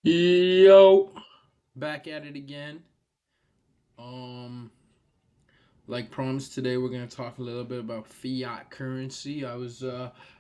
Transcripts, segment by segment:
Yo, back at it again. Um, like promised, today we're gonna talk a little bit about fiat currency. I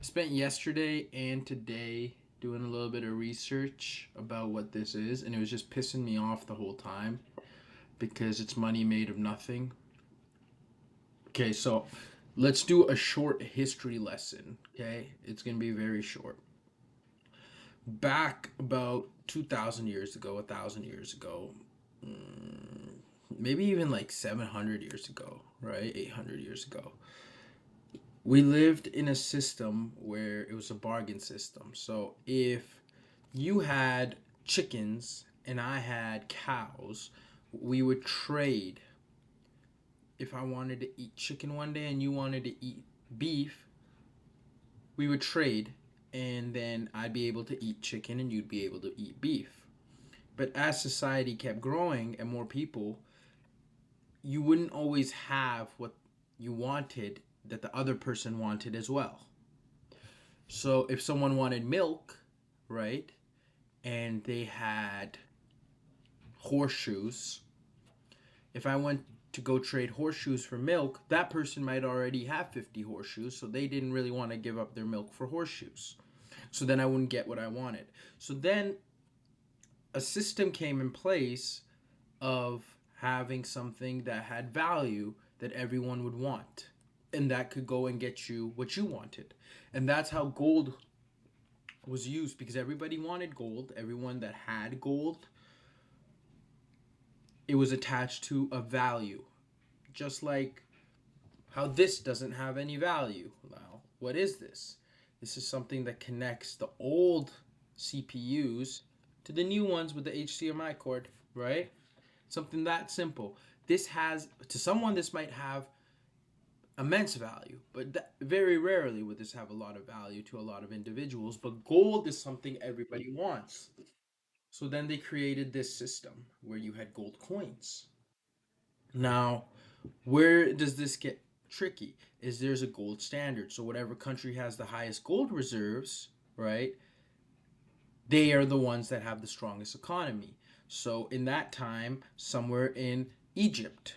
spent yesterday and today doing a little bit of research about what this is, and it was just pissing me off the whole time because it's money made of nothing. Okay, so let's do a short history lesson. Okay, it's gonna be very short. Back about 2,000 years ago, 1,000 years ago, maybe even like 700 years ago, right? 800 years ago. We lived in a system where it was a bargain system. So if you had chickens and I had cows, we would trade. If I wanted to eat chicken one day and you wanted to eat beef, we would trade, and then I'd be able to eat chicken and you'd be able to eat beef. But as society kept growing and more people, you wouldn't always have what you wanted that the other person wanted as well. So if someone wanted milk, right, and they had horseshoes, if I went to go trade horseshoes for milk, that person might already have 50 horseshoes, so they didn't really want to give up their milk for horseshoes. So then I wouldn't get what I wanted. So then a system came in place of having something that had value that everyone would want, and that could go and get you what you wanted. And that's how gold was used, because everybody wanted gold. Everyone that had gold, it was attached to a value. Just like how this doesn't have any value. Now, what is this? This is something that connects the old CPUs to the new ones with the HDMI cord, right? Something that simple. This has, to someone, this might have immense value, but very rarely would this have a lot of value to a lot of individuals. But gold is something everybody wants. So then they created this system where you had gold coins. Now, where does this get tricky? Is there's a gold standard. So whatever country has the highest gold reserves, right? They are the ones that have the strongest economy. So in that time, somewhere in Egypt,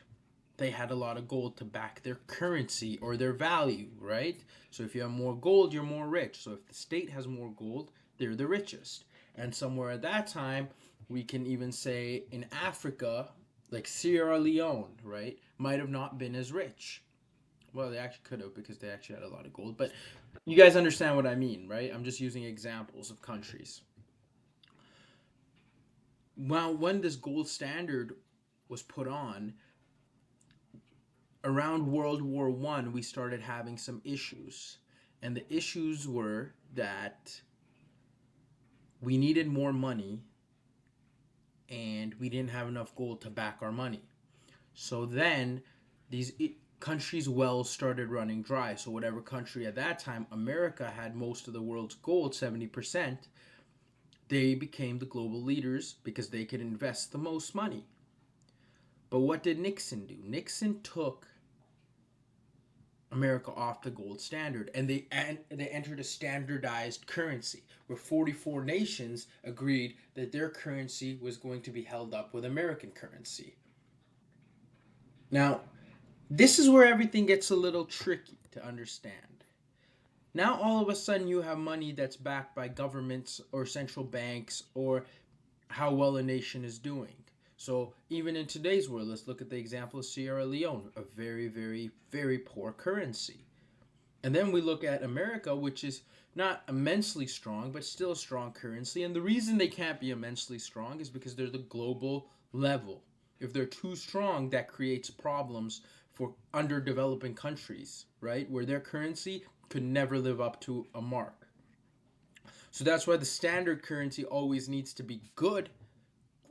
they had a lot of gold to back their currency or their value, right? So if you have more gold, you're more rich. So if the state has more gold, they're the richest. And somewhere at that time, we can even say in Africa, like Sierra Leone, right, might have not been as rich. Well, they actually could have, because they actually had a lot of gold. But you guys understand what I mean, right? I'm just using examples of countries. Well, when this gold standard was put on, around World War I, we started having some issues. And the issues were that we needed more money and we didn't have enough gold to back our money. So then these countries' wells started running dry. So whatever country at that time, America had most of the world's gold, 70%, they became the global leaders because they could invest the most money. But what did Nixon do? Nixon took America off the gold standard, and they entered a standardized currency where 44 nations agreed that their currency was going to be held up with American currency. Now, this is where everything gets a little tricky to understand. Now, all of a sudden, you have money that's backed by governments or central banks or how well a nation is doing. So, even in today's world, let's look at the example of Sierra Leone, a very, very, very poor currency. And then we look at America, which is not immensely strong, but still a strong currency. And the reason they can't be immensely strong is because they're the global level. If they're too strong, that creates problems for underdeveloping countries, right? Where their currency could never live up to a mark. So that's why the standard currency always needs to be good,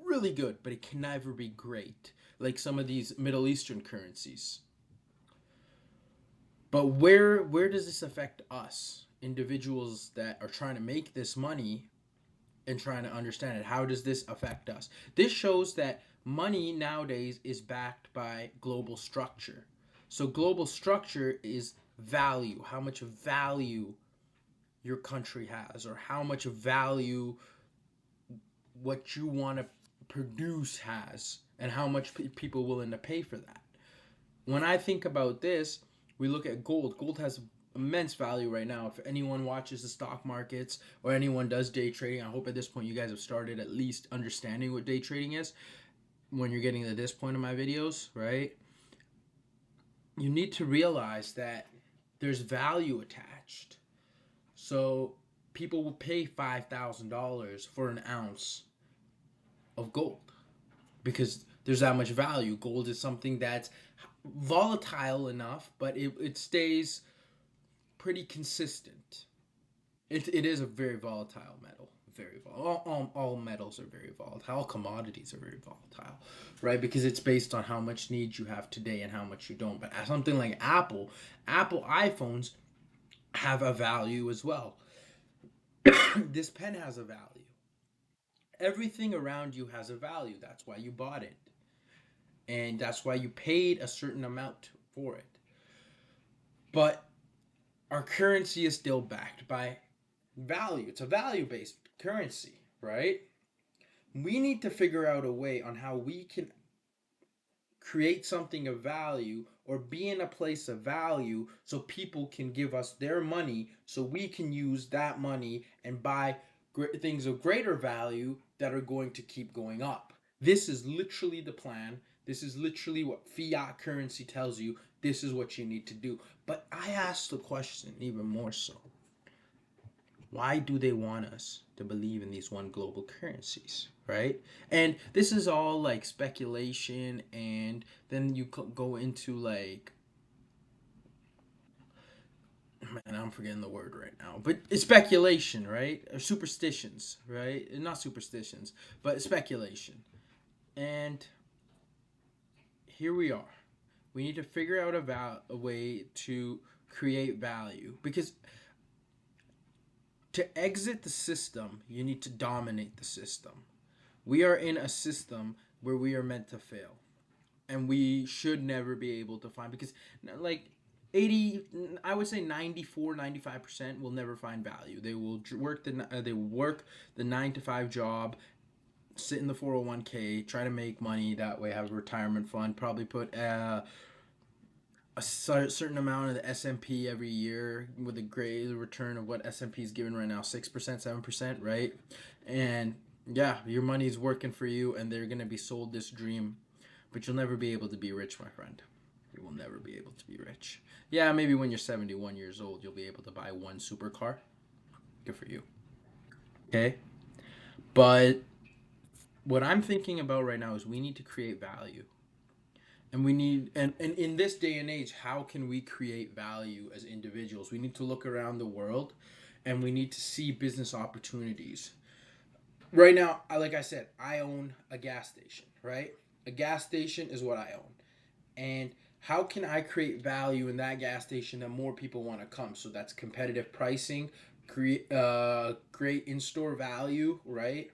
really good, but it can never be great, like some of these Middle Eastern currencies. But where does this affect us, individuals that are trying to make this money and trying to understand it? How does this affect us? This shows that money nowadays is backed by global structure. So global structure is value, how much value your country has, or how much value what you want to produce has and how much people willing to pay for that. When I think about this, we look at gold. Gold has immense value right now. If anyone watches the stock markets or anyone does day trading, I hope at this point you guys have started at least understanding what day trading is when you're getting to this point of my videos, right? You need to realize that there's value attached. So people will pay $5,000 for an ounce of gold because there's that much value. Gold is something that's volatile enough, but it stays pretty consistent. It is a very volatile metal. Very volatile. All metals are very volatile. All commodities are very volatile, right? Because it's based on how much need you have today and how much you don't. But something like Apple iPhones have a value as well. This pen has a value. Everything around you has a value. That's why you bought it. And that's why you paid a certain amount for it. But our currency is still backed by value. It's a value based currency, right? We need to figure out a way on how we can create something of value or be in a place of value so people can give us their money so we can use that money and buy things of greater value that are going to keep going up. This is literally the plan. This is literally what fiat currency tells you. This is what you need to do. But I ask the question even more so. Why do they want us to believe in these one global currencies, right? And this is all like speculation, and then you go into like, man, I'm forgetting the word right now, but it's speculation, right? Or superstitions, right? Not superstitions, but speculation. And here we are. We need to figure out a way to create value because to exit the system, you need to dominate the system. We are in a system where we are meant to fail, and we should never be able to find because like 80, I would say 94, 95% will never find value. They will work the 9 to 5 job, sit in the 401k, try to make money that way, have a retirement fund, probably put a certain amount of the S&P every year with a great return of what S&P is giving right now, 6%, 7%, right? And yeah, your money's working for you and they're going to be sold this dream, but you'll never be able to be rich, my friend. You will never be able to be rich. Yeah, maybe when you're 71 years old, you'll be able to buy one supercar. Good for you. Okay? But what I'm thinking about right now is we need to create value. And we need and in this day and age, how can we create value as individuals? We need to look around the world and we need to see business opportunities. Right now, like I said, I own a gas station, right? A gas station is what I own. And how can I create value in that gas station that more people want to come? So that's competitive pricing, create great in-store value, right?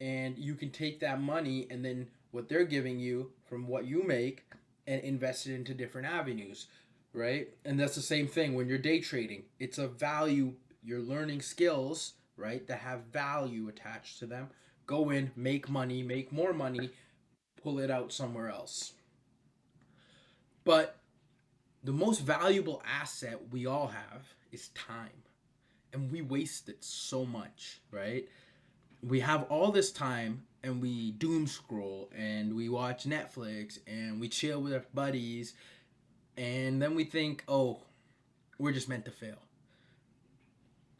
And you can take that money and then what they're giving you from what you make and invest it into different avenues, right? And that's the same thing when you're day trading. It's a value. You're learning skills, right, that have value attached to them. Go in, make money, make more money, pull it out somewhere else. But the most valuable asset we all have is time. And we waste it so much, right? We have all this time and we doom scroll and we watch Netflix and we chill with our buddies and then we think, oh, we're just meant to fail.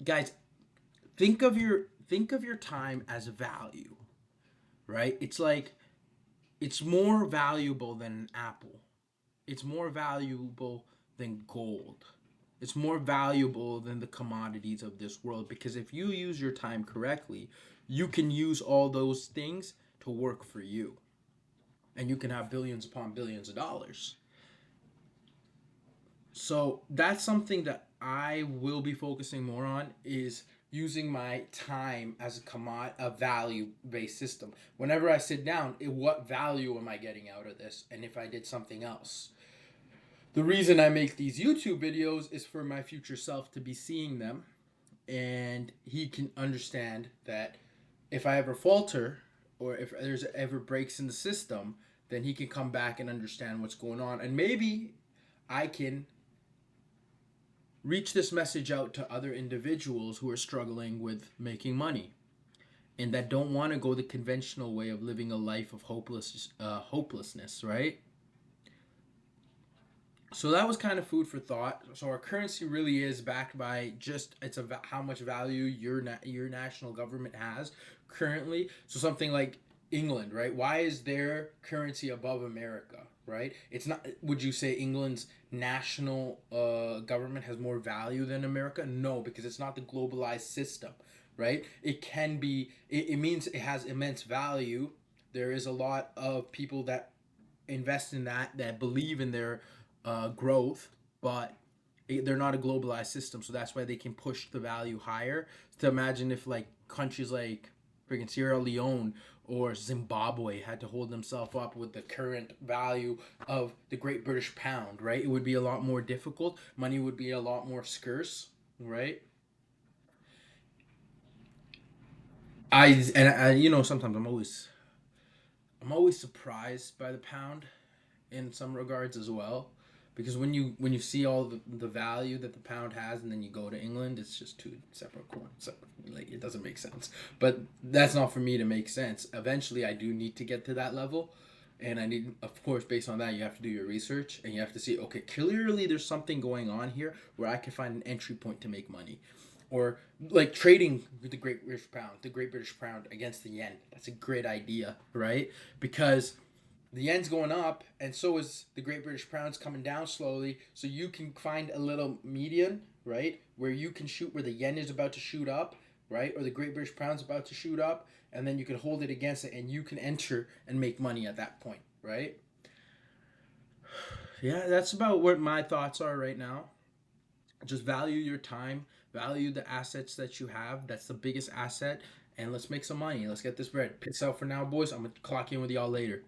Guys, think of your time as value, right? It's like it's more valuable than an apple. It's more valuable than gold. It's more valuable than the commodities of this world because if you use your time correctly, you can use all those things to work for you. And you can have billions upon billions of dollars. So that's something that I will be focusing more on is using my time as a value based system. Whenever I sit down, what value am I getting out of this? And if I did something else, the reason I make these YouTube videos is for my future self to be seeing them and he can understand that if I ever falter or if there's ever breaks in the system, then he can come back and understand what's going on. And maybe I can reach this message out to other individuals who are struggling with making money and that don't want to go the conventional way of living a life of hopelessness, right? So that was kind of food for thought. So our currency really is backed by just how much value your national government has currently. So something like England, right? Why is their currency above America, right? It's not. Would you say England's national government has more value than America? No, because it's not the globalized system, right? It can be. It means it has immense value. There is a lot of people that invest in that believe in their growth, but they're not a globalized system, so that's why they can push the value higher. To imagine if like countries like freaking Sierra Leone or Zimbabwe had to hold themselves up with the current value of the Great British Pound, right? It would be a lot more difficult. Money would be a lot more scarce, right? Sometimes I'm always surprised by the pound in some regards as well, because when you see all the value that the pound has and then you go to England, it's just two separate coins. Like, it doesn't make sense. But that's not for me to make sense. Eventually I do need to get to that level, and I need, of course, based on that, you have to do your research and you have to see, okay, clearly there's something going on here where I can find an entry point to make money. Or like trading with the Great British Pound against the yen. That's a great idea, right? Because the yen's going up, and so is the Great British Pound's coming down slowly. So you can find a little median, right, where you can shoot where the yen is about to shoot up, right, or the Great British Pound's about to shoot up, and then you can hold it against it, and you can enter and make money at that point, right? Yeah, that's about what my thoughts are right now. Just value your time, value the assets that you have. That's the biggest asset, and let's make some money. Let's get this bread. Peace out for now, boys. I'm gonna clock in with y'all later.